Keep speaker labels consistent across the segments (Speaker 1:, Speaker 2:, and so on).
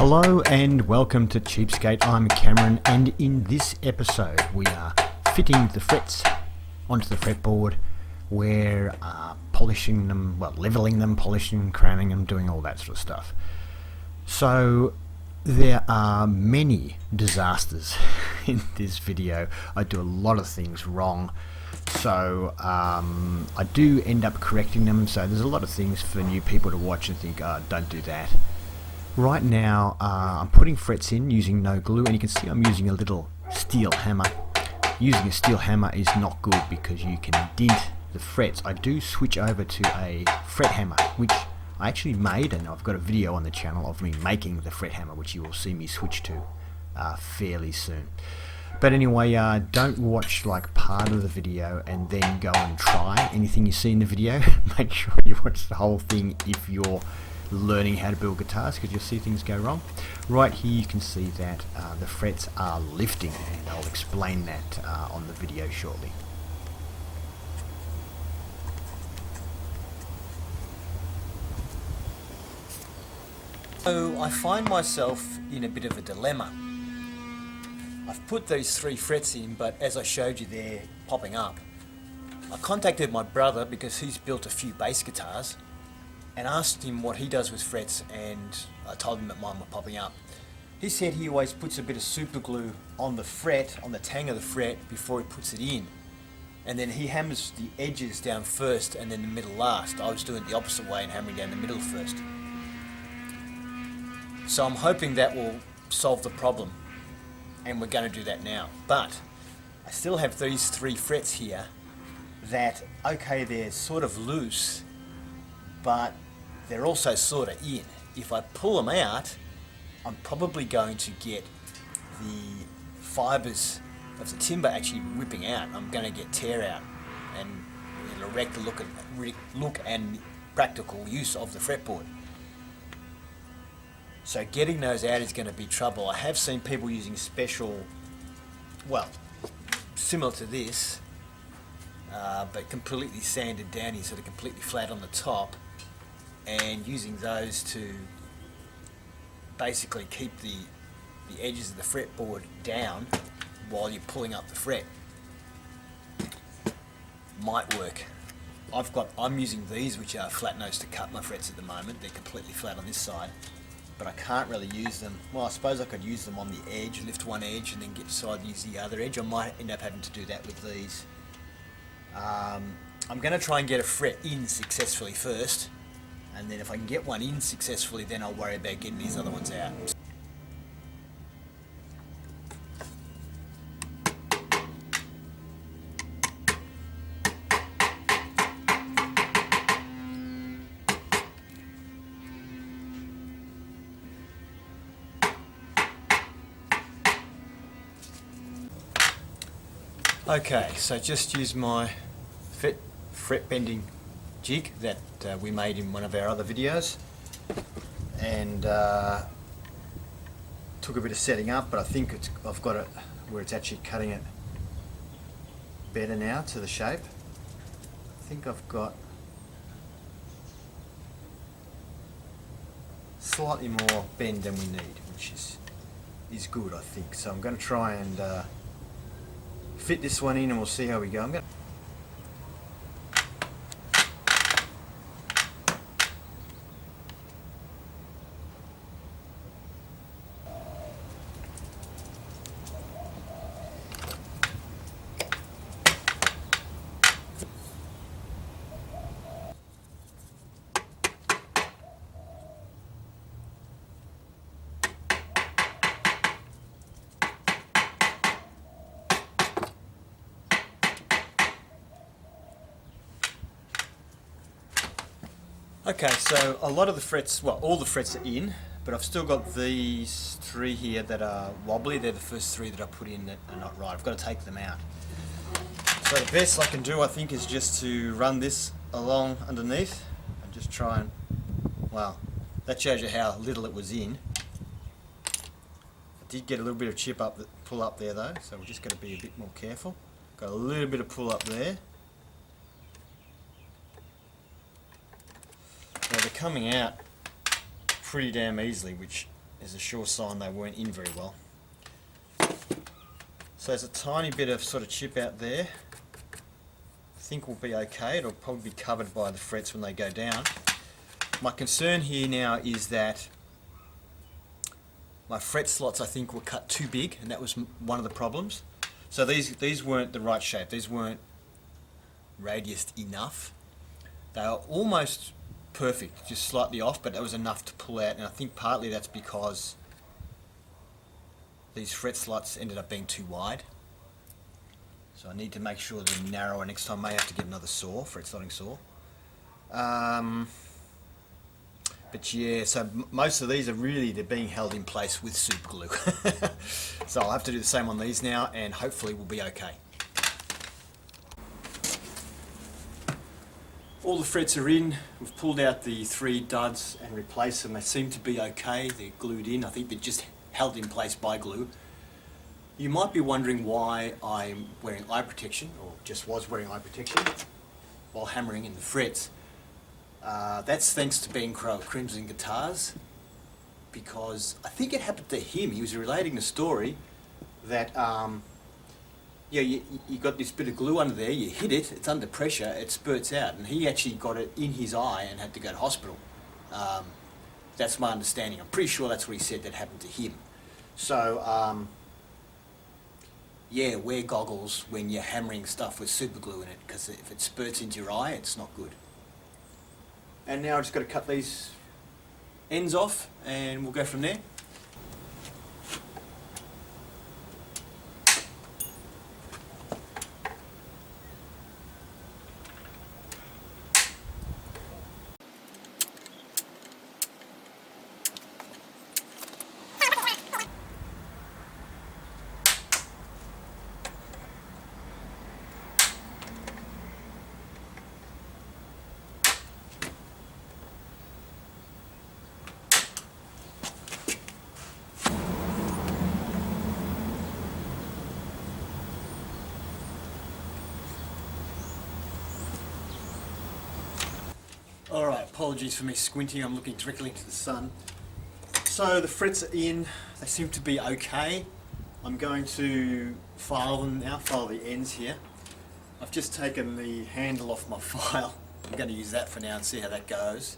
Speaker 1: Hello and welcome to Cheapskate. I'm Cameron, and in this episode we are fitting the frets onto the fretboard. We're polishing them, well, leveling them, polishing, crowning them, doing all that sort of stuff. So there are many disasters in this video. I do a lot of things wrong, so I do end up correcting them. So there's a lot of things for new people to watch and think, oh, don't do that. Right now I'm putting frets in using no glue, and you can see I'm using a little steel hammer. Using a steel hammer is not good because you can dent the frets. I do switch over to a fret hammer, which I actually made, and I've got a video on the channel of me making the fret hammer, which you will see me switch to fairly soon. But anyway, don't watch like part of the video and then go and try anything you see in the video. Make sure you watch the whole thing if you're learning how to build guitars, because you'll see things go wrong. Right here you can see that the frets are lifting, and I'll explain that on the video shortly. So I find myself in a bit of a dilemma. I've put these 3 frets in, but as I showed you, they're popping up. I contacted my brother because he's built a few bass guitars, and asked him what he does with frets, and I told him that mine were popping up. He said he always puts a bit of super glue on the fret, on the tang of the fret, before he puts it in, and then he hammers the edges down first and then the middle last. I was doing it the opposite way and hammering down the middle first. So I'm hoping that will solve the problem, and we're going to do that now. But I still have these 3 frets here that, okay, they're sort of loose, but they're also sort of in. If I pull them out, I'm probably going to get the fibres of the timber actually ripping out. I'm going to get tear out, and it'll wreck the look and practical use of the fretboard. So getting those out is going to be trouble. I have seen people using special, well, similar to this, but completely sanded down here, so they're completely flat on the top, and using those to basically keep the edges of the fretboard down while you're pulling up the fret. Might work. I'm using these, which are flat nose to cut my frets at the moment. They're completely flat on this side, but I can't really use them. Well, I suppose I could use them on the edge, lift one edge and then get decide to use the other edge. I might end up having to do that with these. I'm going to try and get a fret in successfully first, and then if I can get one in successfully, then I'll worry about getting these other ones out. Okay, so just use my fret bending jig that we made in one of our other videos, and took a bit of setting up, but I think I've got it where it's actually cutting it better now to the shape. I think I've got slightly more bend than we need, which is good, I think. So I'm going to try and fit this one in, and we'll see how we go. Okay, so a lot of the frets, well, all the frets are in, but I've still got these 3 here that are wobbly. They're the first 3 that I put in that are not right. I've got to take them out. So the best I can do, I think, is just to run this along underneath and just try and, well, that shows you how little it was in. I did get a little bit of chip up, pull up there though, so we're just going to be a bit more careful. Got a little bit of pull up there. Now they're coming out pretty damn easily, which is a sure sign they weren't in very well. So there's a tiny bit of sort of chip out there. I think we'll be okay. It'll probably be covered by the frets when they go down. My concern here now is that my fret slots, I think, were cut too big, and that was one of the problems. So these weren't the right shape. These weren't radiused enough. They are almost perfect, just slightly off, but that was enough to pull out, and I think partly that's because these fret slots ended up being too wide. So I need to make sure they're narrower next time. I may have to get another saw, fret slotting saw. But yeah, so most of these are really, they're being held in place with super glue. So I'll have to do the same on these now, and hopefully we'll be okay. All the frets are in. We've pulled out the 3 duds and replaced them. They seem to be okay. They're glued in. I think they're just held in place by glue. You might be wondering why I'm wearing eye protection, or just was wearing eye protection, while hammering in the frets. That's thanks to Ben Crow of Crimson Guitars, because I think it happened to him. He was relating the story that yeah, you got this bit of glue under there, you hit it, it's under pressure, it spurts out, and he actually got it in his eye and had to go to hospital. That's my understanding. I'm pretty sure that's what he said that happened to him. So yeah, wear goggles when you're hammering stuff with super glue in it, because if it spurts into your eye, it's not good. And now I've just got to cut these ends off, and we'll go from there. Alright, apologies for me squinting, I'm looking directly into the sun. So the frets are in, they seem to be okay. I'm going to file them now, file the ends here. I've just taken the handle off my file. I'm going to use that for now and see how that goes.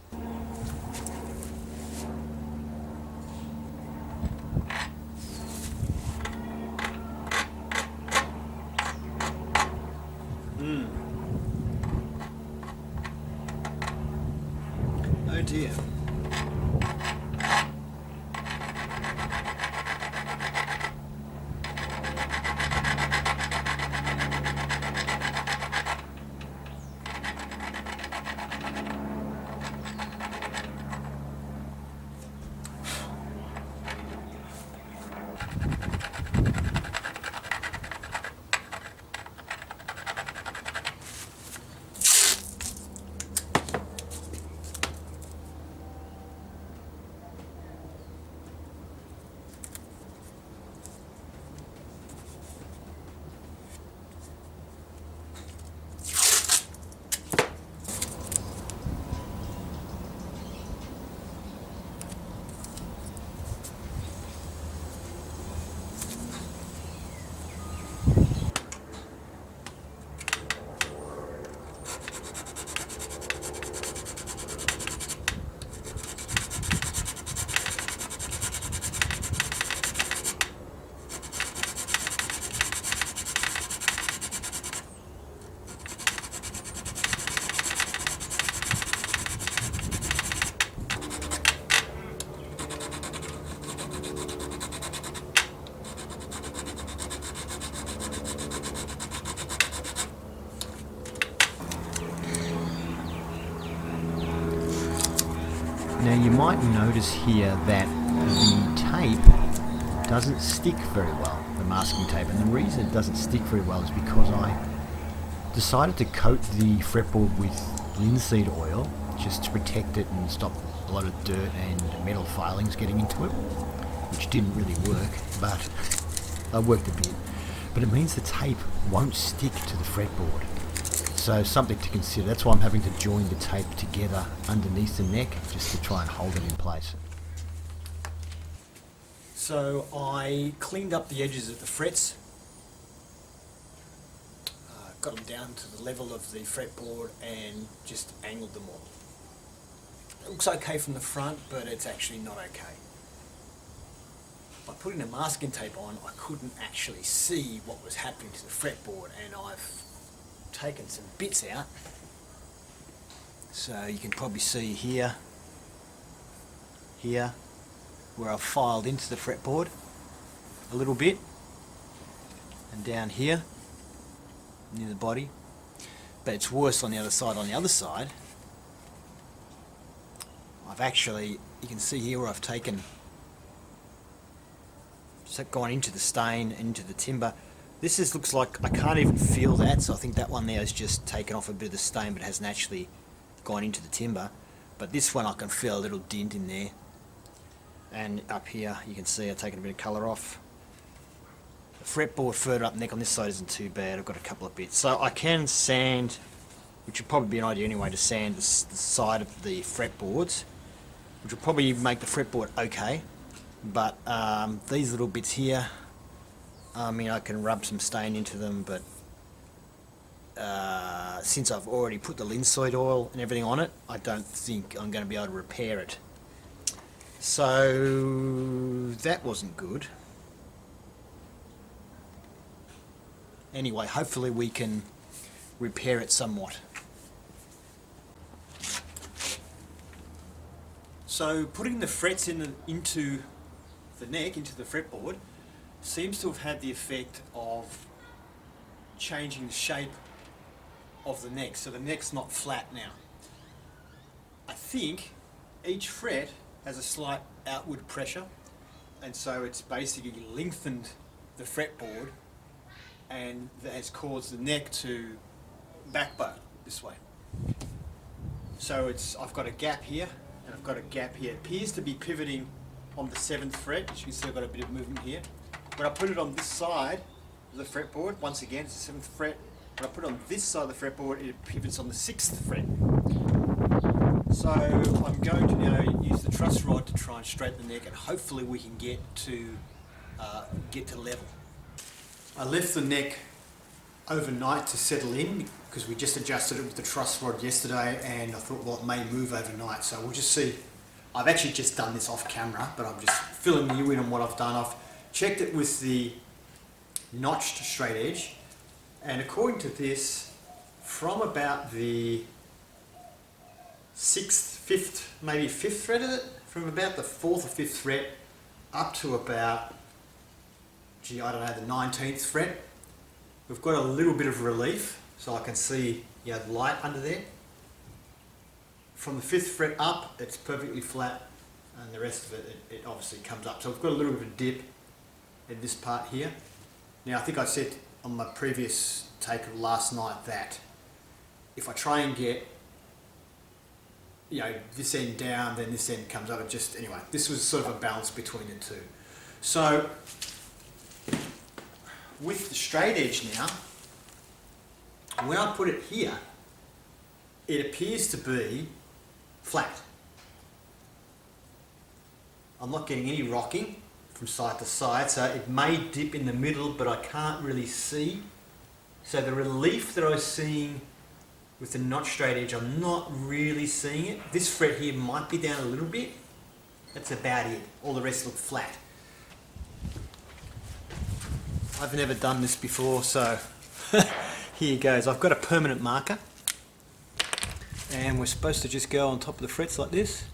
Speaker 1: Oh dear. Now you might notice here that the tape doesn't stick very well, the masking tape, and the reason it doesn't stick very well is because I decided to coat the fretboard with linseed oil just to protect it and stop a lot of dirt and metal filings getting into it, which didn't really work, but I worked a bit. But it means the tape won't stick to the fretboard. So something to consider. That's why I'm having to join the tape together underneath the neck just to try and hold it in place. So I cleaned up the edges of the frets, got them down to the level of the fretboard and just angled them all. It looks okay from the front, but it's actually not okay. By putting the masking tape on, I couldn't actually see what was happening to the fretboard, and I've taken some bits out. So you can probably see here, where I've filed into the fretboard a little bit, and down here near the body. But it's worse on the other side. On the other side, I've actually, you can see here where I've taken, gone into the stain, into the timber. This looks like I can't even feel that, so I think that one there has just taken off a bit of the stain, but hasn't actually gone into the timber. But this one I can feel a little dint in there. And up here you can see I've taken a bit of colour off. The fretboard further up the neck on this side isn't too bad. I've got a couple of bits. So I can sand, which would probably be an idea anyway, to sand the side of the fretboards, which will probably make the fretboard okay. But these little bits here, I mean, I can rub some stain into them, but since I've already put the linseed oil and everything on it, I don't think I'm going to be able to repair it. So that wasn't good. Anyway, hopefully we can repair it somewhat. So putting the frets into the neck, into the fretboard, seems to have had the effect of changing the shape of the neck, so the neck's not flat now. I think each fret has a slight outward pressure, and so it's basically lengthened the fretboard, and that has caused the neck to backbow this way. So I've got a gap here, and I've got a gap here. It appears to be pivoting on the 7th fret. As you can see, I've got a bit of movement here. When I put it on this side of the fretboard, once again it's the 7th fret. When I put it on this side of the fretboard, it pivots on the 6th fret. So I'm going to now use the truss rod to try and straighten the neck, and hopefully we can get to level. I left the neck overnight to settle in because we just adjusted it with the truss rod yesterday, and I thought, well, it may move overnight, so we'll just see. I've actually just done this off camera, but I'm just filling you in on what I've done. I've checked it with the notched straight edge, and according to this, from about the 6th, 5th, maybe 5th thread of it, from about the 4th or 5th fret up to about, I don't know, the 19th fret, we've got a little bit of relief, so I can see the light under there. From the 5th fret up, it's perfectly flat, and the rest of it obviously comes up. So we've got a little bit of a dip in this part here. Now, I think I said on my previous take of last night that if I try and get this end down, then this end comes up. Anyway, this was sort of a balance between the two. So with the straight edge now, when I put it here, it appears to be flat. I'm not getting any rocking from side to side, so it may dip in the middle, but I can't really see. So the relief that I was seeing with the notch straight edge, I'm not really seeing it. This fret here might be down a little bit. That's about it. All the rest look flat. I've never done this before, so here goes. I've got a permanent marker, and we're supposed to just go on top of the frets like this.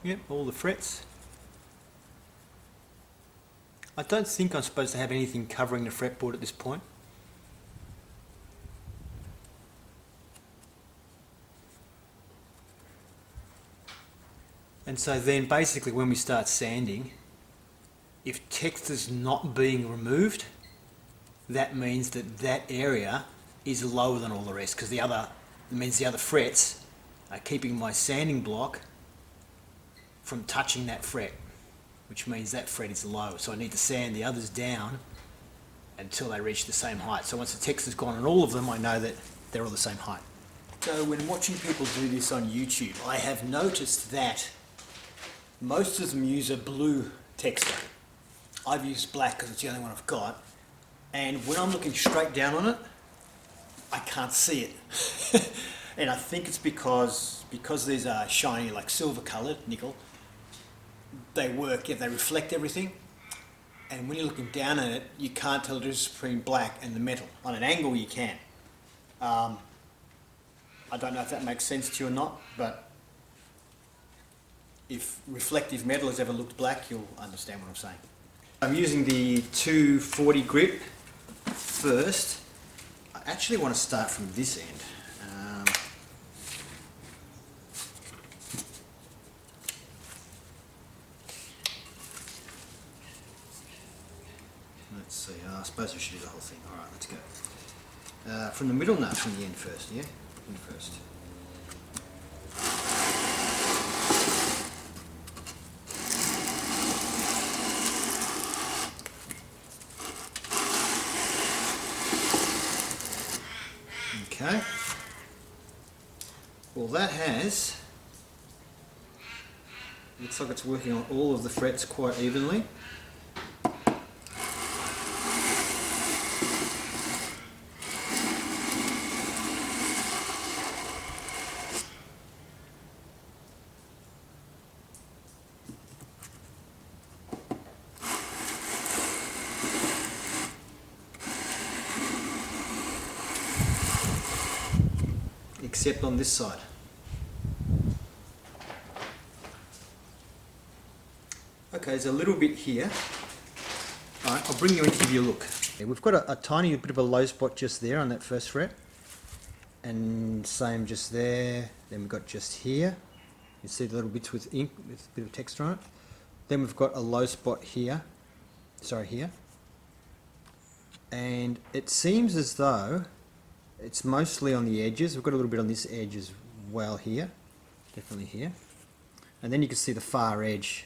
Speaker 1: Yep, all the frets. I don't think I'm supposed to have anything covering the fretboard at this point. And so then basically when we start sanding, if texture's not being removed, that means that area is lower than all the rest, because it means the other frets are keeping my sanding block from touching that fret, which means that fret is low. So I need to sand the others down until they reach the same height. So once the texture's gone on all of them, I know that they're all the same height. So when watching people do this on YouTube, I have noticed that most of them use a blue texture. I've used black because it's the only one I've got, and when I'm looking straight down on it, I can't see it. And I think it's because these are shiny, like silver coloured nickel, they work, they reflect everything, and when you're looking down at it, you can't tell the difference between black and the metal. On an angle you can. I don't know if that makes sense to you or not, but if reflective metal has ever looked black, you'll understand what I'm saying. I'm using the 240 grit first. I actually want to start from this end. Let's see, I suppose we should do the whole thing. Alright, let's go. From the middle? No, from the end first, yeah? End first. Okay. Well, that looks like it's working on all of the frets quite evenly. Except on this side. Okay, there's a little bit here. Alright, I'll bring you in to give you a look. Okay, we've got a tiny bit of a low spot just there on that first fret. And same just there. Then we've got just here. You see the little bits with ink, with a bit of texture on it. Then we've got a low spot here. Sorry, here. And it seems as though it's mostly on the edges. We've got a little bit on this edge as well here. Definitely here. And then you can see the far edge.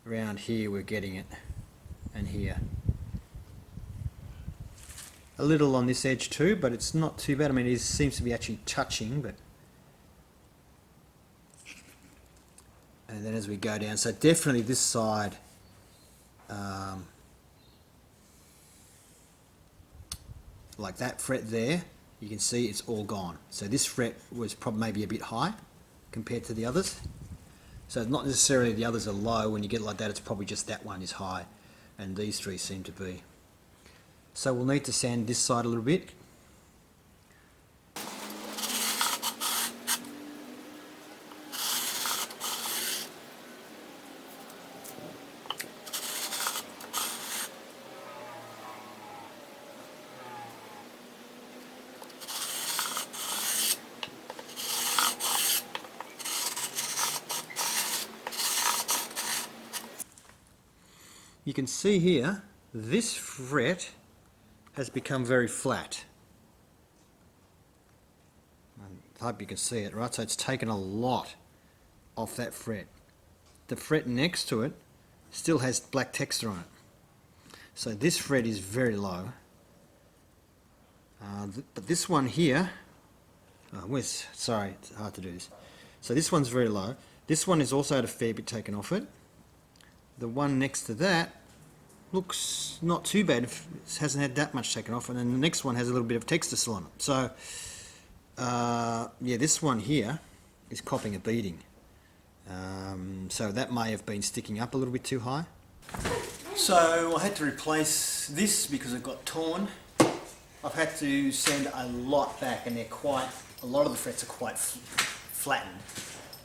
Speaker 1: Around here we're getting it. And here. A little on this edge too, but it's not too bad. I mean, it seems to be actually touching, but... And then as we go down, so definitely this side... like that fret there, you can see it's all gone. So this fret was probably maybe a bit high compared to the others. So not necessarily the others are low. When you get like that, it's probably just that one is high, and these three seem to be. So we'll need to sand this side a little bit. You can see here, this fret has become very flat. I hope you can see it, right? So it's taken a lot off that fret. The fret next to it still has black texture on it. So this fret is very low. But this one here, sorry, it's hard to do this. So this one's very low. This one is also had a fair bit taken off it. The one next to that looks not too bad, it hasn't had that much taken off, and then the next one has a little bit of texture still on it. So, yeah, this one here is copping a beating. So that may have been sticking up a little bit too high. So I had to replace this because it got torn. I've had to send a lot back, and a lot of the frets are quite flattened,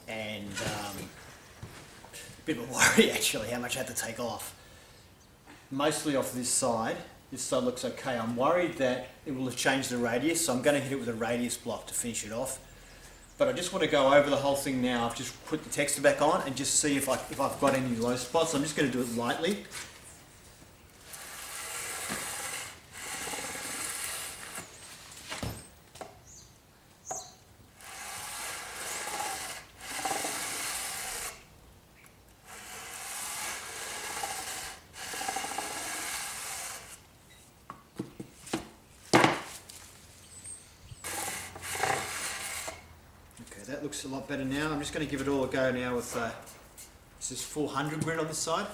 Speaker 1: and a bit of a worry actually how much I had to take off. Mostly off this side. This side looks okay. I'm worried that it will have changed the radius, so I'm going to hit it with a radius block to finish it off. But I just want to go over the whole thing now. I've just put the texture back on and just see if I've got any low spots. I'm just going to do it lightly. that looks a lot better now. I'm just going to give it all a go now with, this is 400 grit on this side.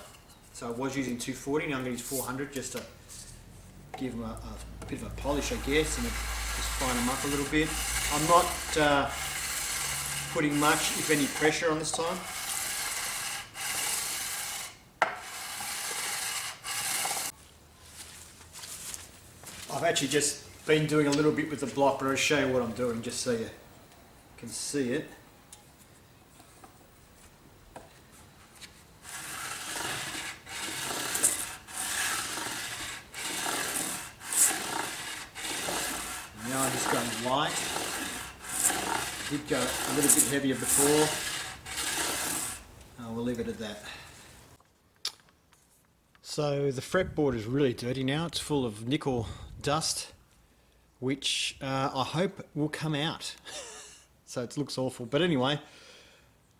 Speaker 1: So I was using 240, now I'm going to use 400 just to give them a bit of a polish, I guess, and just fine them up a little bit. I'm not putting much, if any, pressure on this time. I've actually just been doing a little bit with the block, but I'll show you what I'm doing just so you can see it. Now I'm just going light. I did go a little bit heavier before. We'll leave it at that. So the fretboard is really dirty now. It's full of nickel dust, which I hope will come out. So it looks awful. But anyway,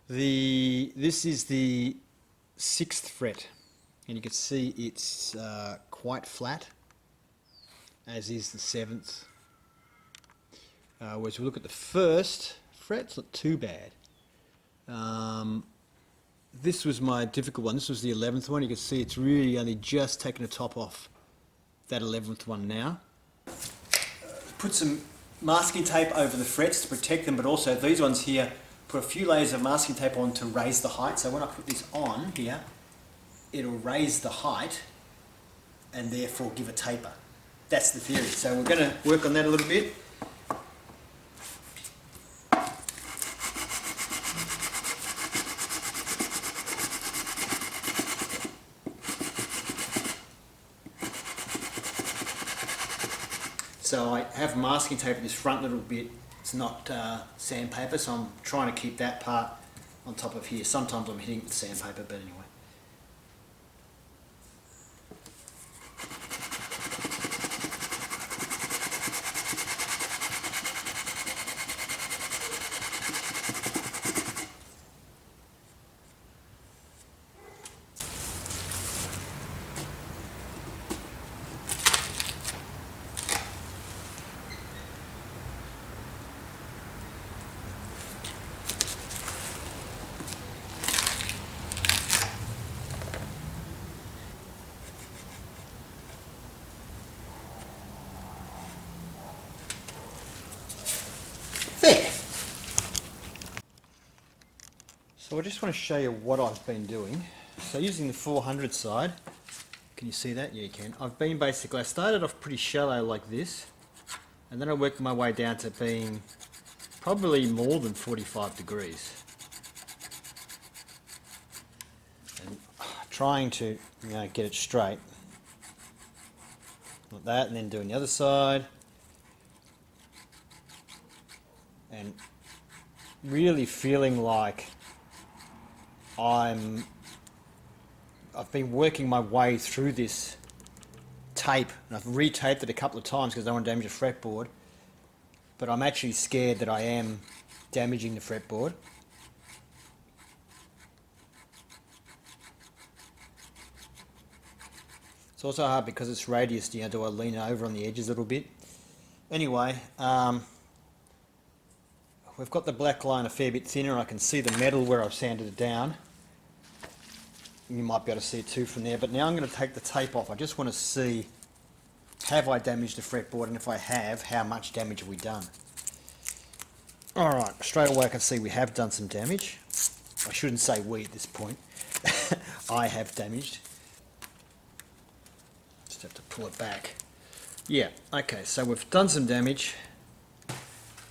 Speaker 1: this is the 6th fret, and you can see it's quite flat, as is the 7th. Whereas we look at the 1st fret, it's not too bad. This was my difficult one. This was the 11th one. You can see it's really only just taken the top off that 11th one now. Put some masking tape over the frets to protect them, but also these ones here, put a few layers of masking tape on to raise the height. So when I put this on here, it'll raise the height and therefore give a taper. That's the theory. So we're going to work on that a little bit. So I have masking tape at this front little bit. It's not sandpaper, so I'm trying to keep that part on top of here. Sometimes I'm hitting it with sandpaper, but anyway. There. So I just want to show you what I've been doing. So using the 400 side, can you see that? Yeah, you can. I've been basically, I started off pretty shallow like this, and then I worked my way down to being probably more than 45 degrees. And trying to, get it straight. Like that, and then doing the other side. And really feeling like I've been working my way through this tape, and I've retaped it a couple of times because I don't want to damage the fretboard, but I'm actually scared that I am damaging the fretboard. It's also hard because it's radius, do I lean over on the edges a little bit? Anyway, we've got the black line a fair bit thinner. I can see the metal where I've sanded it down. You might be able to see it too from there. But now I'm going to take the tape off. I just want to see, have I damaged the fretboard? And if I have, how much damage have we done? Alright, straight away I can see we have done some damage. I shouldn't say we at this point. I have damaged. Just have to pull it back. Yeah, okay, so we've done some damage.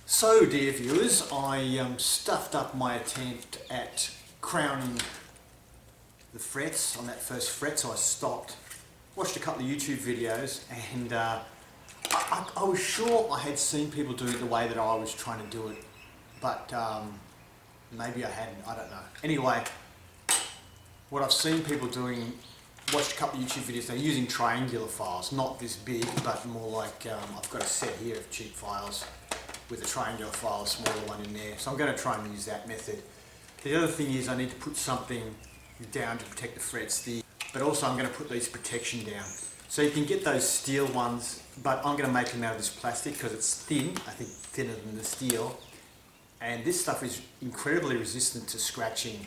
Speaker 1: So, dear viewers, I stuffed up my attempt at crowning the frets on that first fret, so I stopped, watched a couple of YouTube videos, and I was sure I had seen people do it the way that I was trying to do it, but maybe I hadn't, I don't know. Anyway, what I've seen people doing, watched a couple of YouTube videos, they're using triangular files, not this big, but more like, I've got a set here of cheap files with a triangular file, a smaller one in there. So I'm going to try and use that method. The other thing is I need to put something down to protect the frets, but also I'm going to put these protection down. So you can get those steel ones, but I'm going to make them out of this plastic because it's thin, I think thinner than the steel, And this stuff is incredibly resistant to scratching.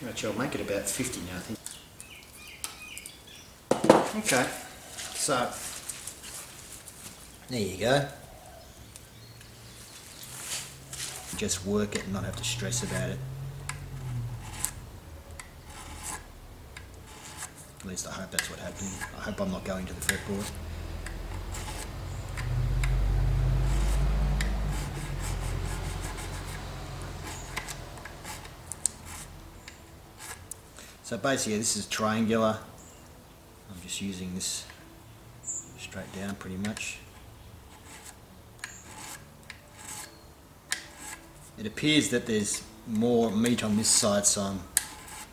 Speaker 1: Actually, I'll make it about 50 now, I think. Okay, so there you go. Just work it and not have to stress about it. At least I hope that's what's happening. I hope I'm not going to the fretboard. So basically this is triangular. I'm just using this straight down pretty much. It appears that there's more meat on this side, so I'm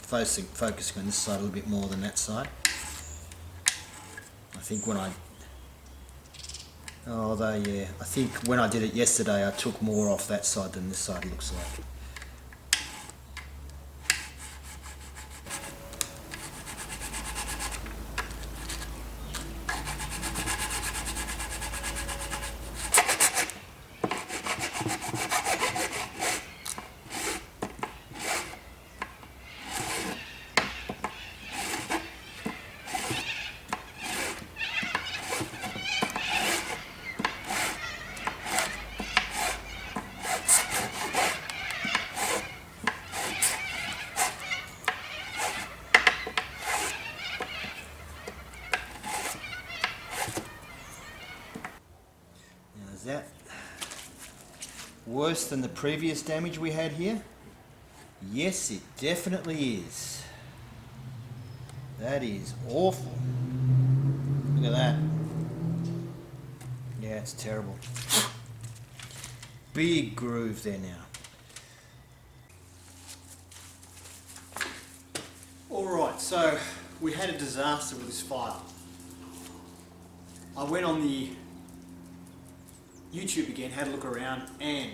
Speaker 1: focusing on this side a little bit more than that side. I think when I think when I did it yesterday I took more off that side than this side looks like. Is that worse than the previous damage we had here? Yes, it definitely is. That is awful. Look at that. Yeah, it's terrible. Big groove there now. Alright, so we had a disaster with this file. I went on the YouTube again, had a look around, and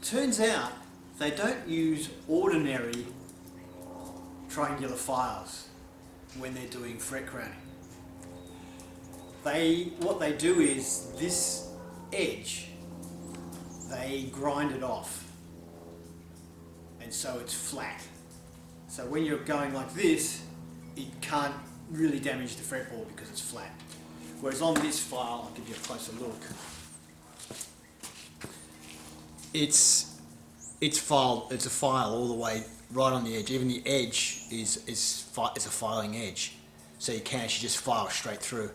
Speaker 1: turns out they don't use ordinary triangular files when they're doing fret crowning. What they do is this edge, they grind it off, and so it's flat. So when you're going like this, it can't really damage the fretboard because it's flat. Whereas on this file, I'll give you a closer look. It's a file all the way right on the edge. Even the edge is a filing edge, so you can actually just file straight through.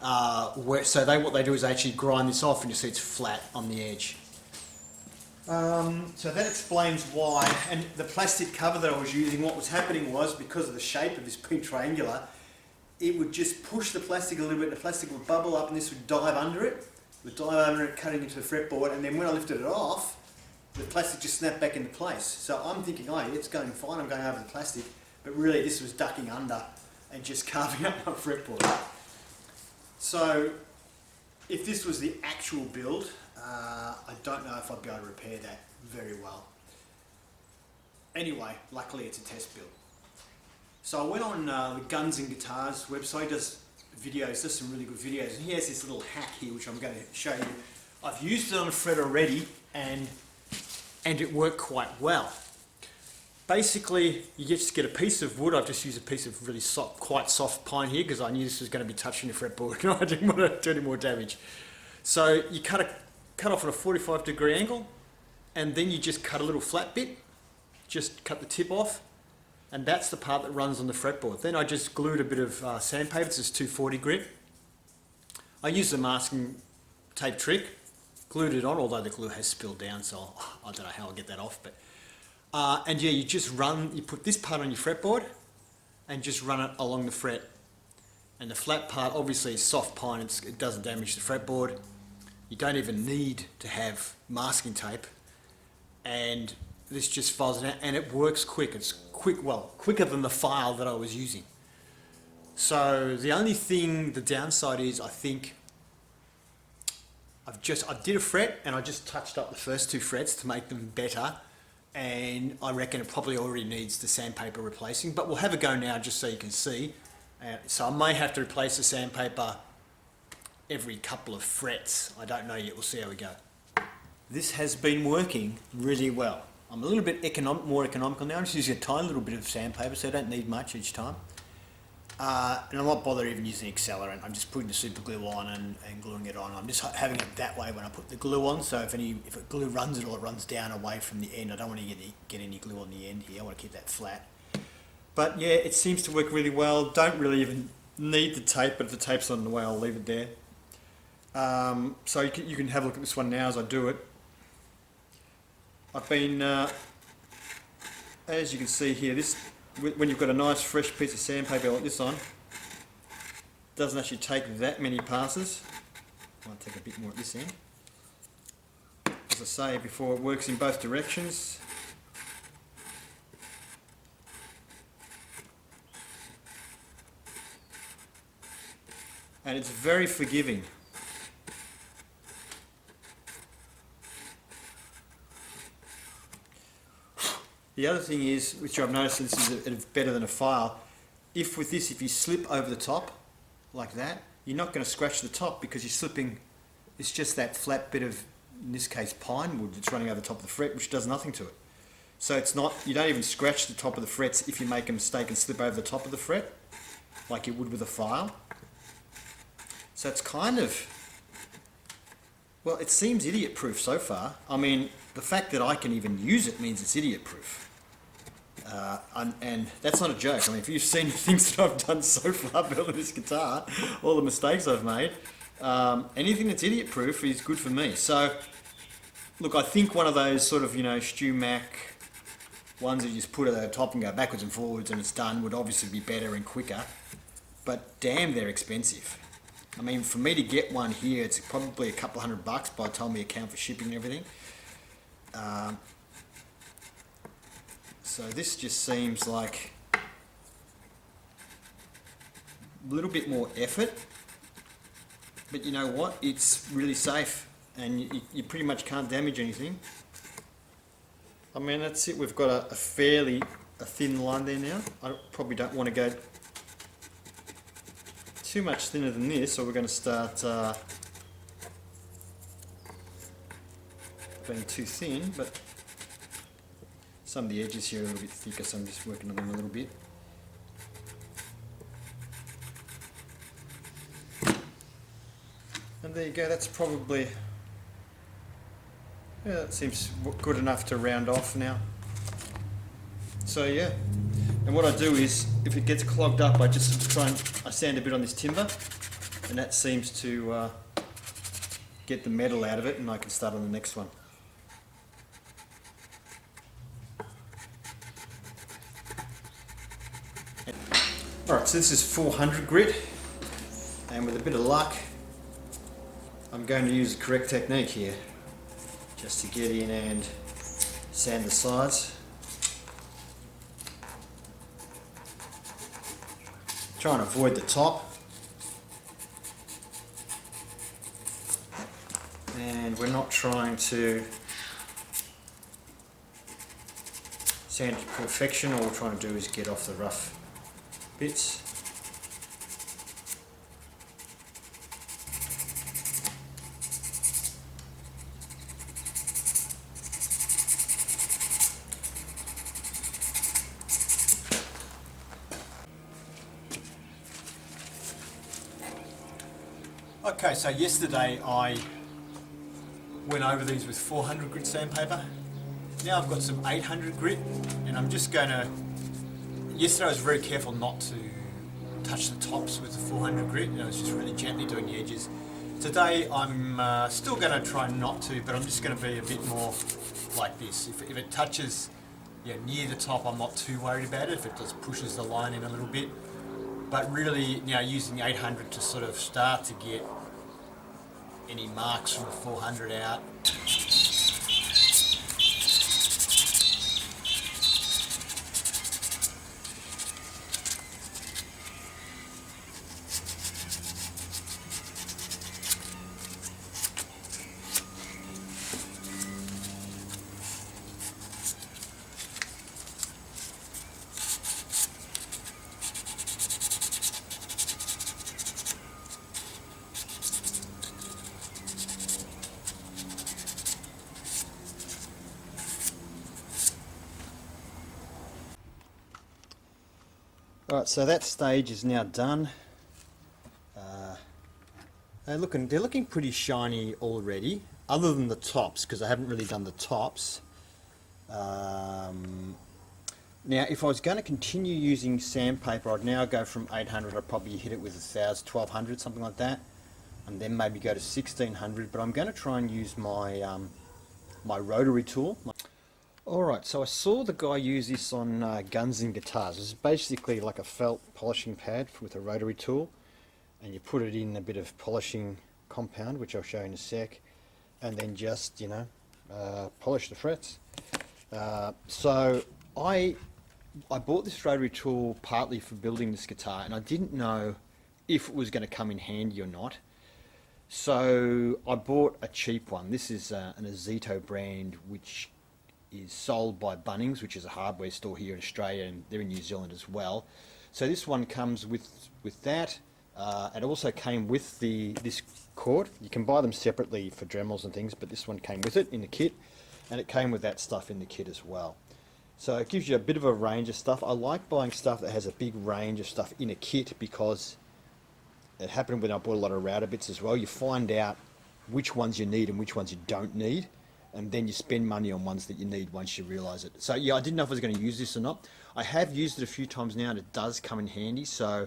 Speaker 1: What they do is they actually grind this off, and you see it's flat on the edge. So that explains why. And the plastic cover that I was using, what was happening was, because of the shape of this being triangular, it would just push the plastic a little bit, and the plastic would bubble up, and this would dive under it. Cutting into the fretboard, and then when I lifted it off, the plastic just snapped back into place. So I'm thinking, oh, it's going fine, I'm going over the plastic, but really this was ducking under and just carving up my fretboard. So if this was the actual build, I don't know if I'd be able to repair that very well. Anyway, luckily it's a test build. So I went on the Guns and Guitars website, does videos, does some really good videos, and he has this little hack here which I'm going to show you. I've used it on a fret already, and it worked quite well. Basically, you just get a piece of wood. I've just used a piece of really soft, quite soft pine here because I knew this was going to be touching the fretboard and I didn't want to do any more damage. So you cut off at a 45-degree angle, and then you just cut a little flat bit, just cut the tip off, and that's the part that runs on the fretboard. Then I just glued a bit of sandpaper, this is 240 grit. I used the masking tape trick, glued it on, although the glue has spilled down, so I don't know how I'll get that off. But and yeah, you put this part on your fretboard and just run it along the fret. And the flat part obviously is soft pine, it doesn't damage the fretboard. You don't even need to have masking tape, and this just files it out, and it works quick. It's quicker than the file that I was using. So the only thing, the downside is, I think I did a fret and I just touched up the first two frets to make them better, and I reckon it probably already needs the sandpaper replacing, but we'll have a go now just so you can see, So I may have to replace the sandpaper every couple of frets. I don't know yet. We'll see how we go. This has been working really well. I'm a little bit more economical now. I'm just using a tiny little bit of sandpaper, so I don't need much each time. And I'm not bothered even using accelerant. I'm just putting the super glue on and gluing it on. I'm just having it that way when I put the glue on. So if it glue runs it, or it runs down away from the end, I don't want to get any glue on the end here. I want to keep that flat. But yeah, it seems to work really well. Don't really even need the tape, but if the tape's not in the way, I'll leave it there. So you can have a look at this one now as I do it. I've been, as you can see here, this when you've got a nice fresh piece of sandpaper like this on, doesn't actually take that many passes. Might take a bit more at this end. As I say before, it works in both directions. And it's very forgiving. The other thing is, which I've noticed, this is better than a file, if you slip over the top like that, you're not going to scratch the top because you're slipping, it's just that flat bit of, in this case, pine wood that's running over the top of the fret, which does nothing to it. So it's not, you don't even scratch the top of the frets if you make a mistake and slip over the top of the fret, like you would with a file. So it's kind of, well, it seems idiot-proof so far. I mean, the fact that I can even use it means it's idiot-proof. And that's not a joke. I mean, if you've seen the things that I've done so far building this guitar, all the mistakes I've made, anything that's idiot-proof is good for me. So, look, I think one of those sort of, Stu Mac ones that you just put at the top and go backwards and forwards and it's done would obviously be better and quicker. But damn, they're expensive. I mean, for me to get one here, it's probably a couple $100 by the time we account for shipping and everything. So this just seems like a little bit more effort, but you know what? It's really safe, and you pretty much can't damage anything. I mean, that's it. We've got a fairly thin line there now. I probably don't want to go too much thinner than this, or we're going to start being too thin, but some of the edges here are a little bit thicker, so I'm just working on them a little bit. And there you go, that's probably, yeah, that seems good enough to round off now. So yeah, and what I do is, if it gets clogged up, I just I sand a bit on this timber, and that seems to get the metal out of it, and I can start on the next one. Alright, so this is 400 grit, and with a bit of luck, I'm going to use the correct technique here, just to get in and sand the sides. Try and avoid the top, and we're not trying to sand to perfection. All we're trying to do is get off the rough bits. Okay, so yesterday I went over these with 400 grit sandpaper. Now I've got some 800 grit, and I'm just going to, yesterday I was very careful not to touch the tops with the 400 grit, I was just really gently doing the edges. Today I'm still going to try not to, but I'm just going to be a bit more like this. If it touches near the top, I'm not too worried about it, if it just pushes the line in a little bit. But really, using 800 to sort of start to get any marks from the 400 out. Alright, so that stage is now done. They're looking pretty shiny already, other than the tops, because I haven't really done the tops. Now, if I was going to continue using sandpaper, I'd now go from 800, I'd probably hit it with 1,000, 1,200, something like that, and then maybe go to 1,600, but I'm going to try and use my, my rotary tool. Alright, so I saw the guy use this on guns and guitars. It's basically like a felt polishing pad with a rotary tool, and you put it in a bit of polishing compound, which I'll show you in a sec, and then just, you know, polish the frets. So I bought this rotary tool partly for building this guitar, and I didn't know if it was going to come in handy or not. So I bought a cheap one. This is an Azito brand, which is sold by Bunnings, which is a hardware store here in Australia, and they're in New Zealand as well. So this one comes with that. It also came with this cord. You can buy them separately for Dremels and things, but this one came with it in the kit, and it came with that stuff in the kit as well. So it gives you a bit of a range of stuff. I like buying stuff that has a big range of stuff in a kit, because it happened when I bought a lot of router bits as well. You find out which ones you need and which ones you don't need, and then you spend money on ones that you need once you realise it. So yeah, I didn't know if I was going to use this or not. I have used it a few times now, and it does come in handy. So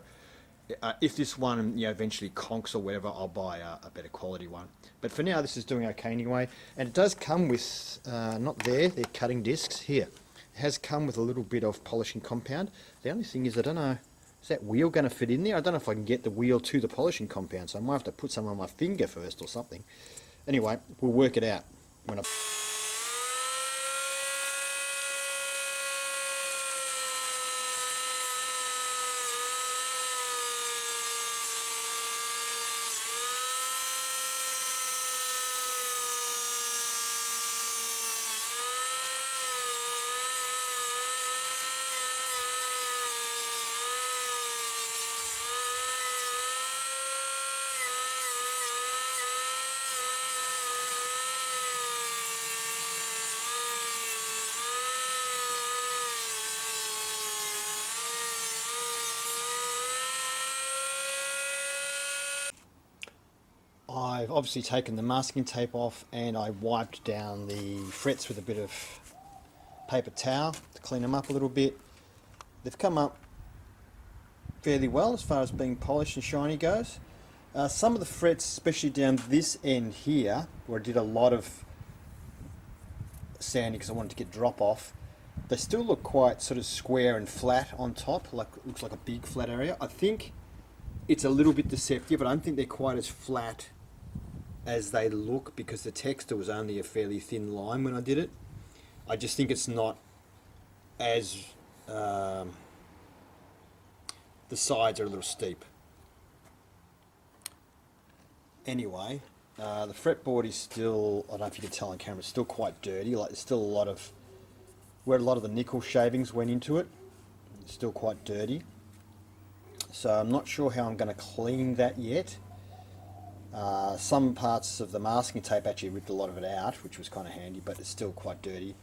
Speaker 1: if this one, you know, eventually conks or whatever, I'll buy a better quality one. But for now, this is doing okay anyway. And it does come with, not there, they're cutting discs here. It has come with a little bit of polishing compound. The only thing is, I don't know, is that wheel going to fit in there? I don't know if I can get the wheel to the polishing compound, so I might have to put some on my finger first or something. Anyway, we'll work it out when I... I've obviously taken the masking tape off, and I wiped down the frets with a bit of paper towel to clean them up a little bit. They've come up fairly well as far as being polished and shiny goes. Some of the frets, especially down this end here, where I did a lot of sanding because I wanted to get drop off, they still look quite sort of square and flat on top, like looks like a big flat area. I think it's a little bit deceptive. I don't think they're quite as flat as they look, because the texture was only a fairly thin line when I did it. I just think it's not as the sides are a little steep. Anyway, the fretboard is still, I don't know if you can tell on camera, it's still quite dirty. Like, there's still a lot of where a lot of the nickel shavings went into it. It's still quite dirty. So I'm not sure how I'm going to clean that yet. Some parts of the masking tape actually ripped a lot of it out, which was kind of handy, but it's still quite dirty.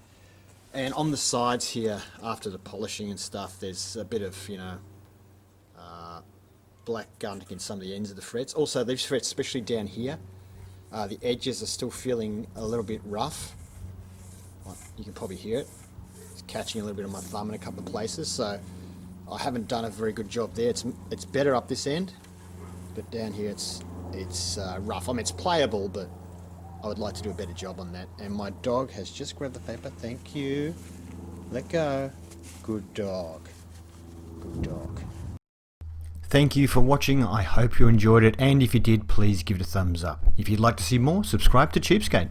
Speaker 1: And on the sides here, after the polishing and stuff, there's a bit of, you know, black gunk in some of the ends of the frets. Also, these frets, especially down here, the edges are still feeling a little bit rough. Well, you can probably hear it. It's catching a little bit on my thumb in a couple of places, so I haven't done a very good job there. It's better up this end, but down here it's rough. I mean, it's playable, but I would like to do a better job on that. And my dog has just grabbed the paper. Thank you. Let go. Good dog. Good dog. Thank you for watching. I hope you enjoyed it, and if you did, please give it a thumbs up. If you'd like to see more, subscribe to Cheapskate.